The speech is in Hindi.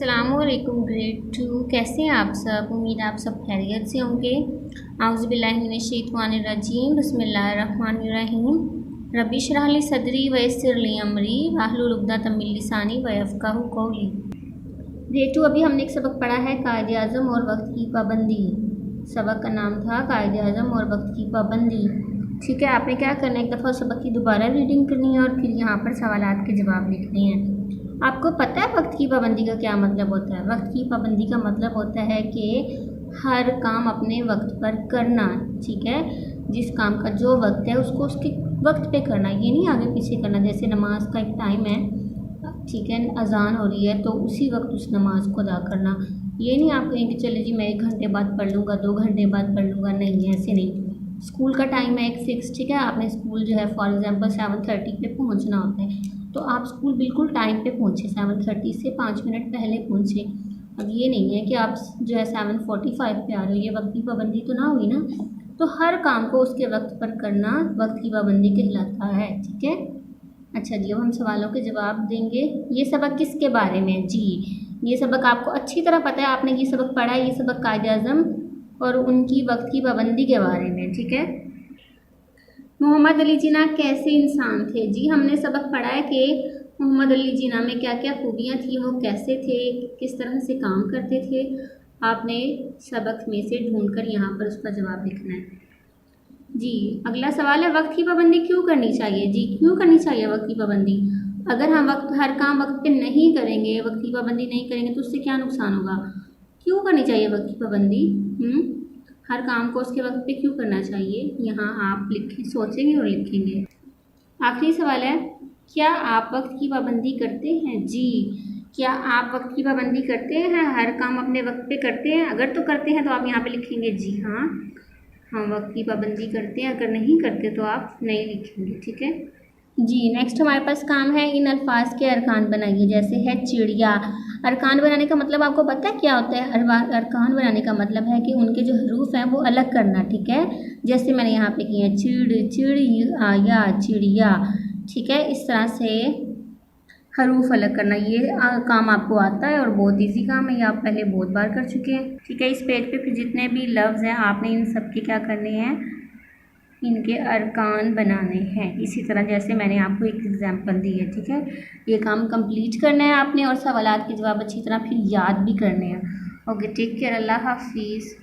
अस्सलामुअलैकुम ग्रेड 2 कैसे हैं आप सब। उम्मीद आप सब खैरियत से होंगे। आउज़ुबिल्लाहिमिनश्शैतानिर्रजीम बिस्मिल्लाहिर्रहमानिर्रहीम। रब्बि इश्रह ली सदरी व यस्सिर ली अमरी वाहलुल उक़दतम मिन लिसानी व यफ़क़हू क़ौली। ग्रेड 2 अभी हमने एक सबक पढ़ा है कायदे आज़म और वक्त की पाबंदी। सबक का नाम था कायदे आज़म और वक्त की पाबंदी। ठीक है, आपने क्या करना है, एक दफ़ा सबक की दोबारा रीडिंग करनी है और फिर यहाँ पर सवालात के जवाब लिखने हैं। आपको पता है वक्त की पाबंदी का क्या मतलब होता है? वक्त की पाबंदी का मतलब होता है कि हर काम अपने वक्त पर करना। ठीक है, जिस काम का जो वक्त है उसको उसके वक्त पे करना, ये नहीं आगे पीछे करना। जैसे नमाज का एक टाइम है, ठीक है, अजान हो रही है तो उसी वक्त उस नमाज को अदा करना। ये नहीं आप कहेंगे चले जी मैं 1 घंटे बाद पढ़ लूँगा, 2 घंटे बाद पढ़ लूँगा, नहीं ऐसे नहीं। स्कूल का टाइम है एक फिक्स, ठीक है, आपने स्कूल जो है फॉर एग्ज़ाम्पल 7:30 पे पहुँचना होता है तो आप स्कूल बिल्कुल टाइम पे पहुँचे, 7:30 से 5 मिनट पहले पहुँचे। अब ये नहीं है कि आप जो है 7:45 पे आ रहे हो, ये वक्त की पाबंदी तो ना हुई ना। तो हर काम को उसके वक्त पर करना वक्त की पाबंदी कहलाता है। ठीक है, अच्छा जी, अब हम सवालों के जवाब देंगे। ये सबक किसके बारे में है जी? ये सबक आपको अच्छी तरह पता है, आपने ये सबक पढ़ा है। ये सबक कायदे आज़म और उनकी वक्त की पाबंदी के बारे में। ठीक है, मोहम्मद अली जिन्ना कैसे इंसान थे? जी हमने सबक पढ़ा है कि मोहम्मद अली जिन्ना में क्या क्या खूबियाँ थी, वो कैसे थे, किस तरह से काम करते थे। आपने सबक में से ढूंढकर यहाँ पर उसका जवाब लिखना है। जी अगला सवाल है, वक्त की पाबंदी क्यों करनी चाहिए? जी क्यों करनी चाहिए वक्त की पाबंदी? अगर हम हर काम वक्त पे नहीं करेंगे, वक्त की पाबंदी नहीं करेंगे तो उससे क्या नुकसान होगा? क्यों करनी चाहिए वक्त की पाबंदी? हर काम को उसके वक्त पे क्यों करना चाहिए? यहाँ आप लिखें, सोचेंगे और लिखेंगे। आखिरी सवाल है, क्या आप वक्त की पाबंदी करते हैं? जी क्या आप वक्त की पाबंदी करते हैं? हर काम अपने वक्त पे करते हैं? अगर तो करते हैं तो आप यहाँ पे लिखेंगे जी हाँ, हम वक्त की पाबंदी करते हैं। अगर नहीं करते तो आप नहीं लिखेंगे। ठीक है जी, नेक्स्ट हमारे पास काम है इन अल्फाज के अरकान बनाइए। जैसे है चिड़िया। अरकान बनाने का मतलब आपको पता है क्या होता है? अरकान बनाने का मतलब है कि उनके जो हरूफ हैं वो अलग करना। ठीक है, जैसे मैंने यहाँ पे किए हैं चिड़िया चिड़िया। ठीक है, इस तरह से हरूफ अलग करना, ये काम आपको आता है और बहुत इजी काम है, ये आप पहले बहुत बार कर चुके हैं। ठीक है, इस पेज पे फिर जितने भी लफ्ज़ हैं आपने इन सब के क्या करने हैं, इनके अरकान बनाने हैं। इसी तरह जैसे मैंने आपको एक एग्जांपल दी है। ठीक है, ये काम कंप्लीट करना है आपने और सवालात के जवाब अच्छी तरह फिर याद भी करने हैं। ओके, टेक केयर, अल्लाह हाफिज़।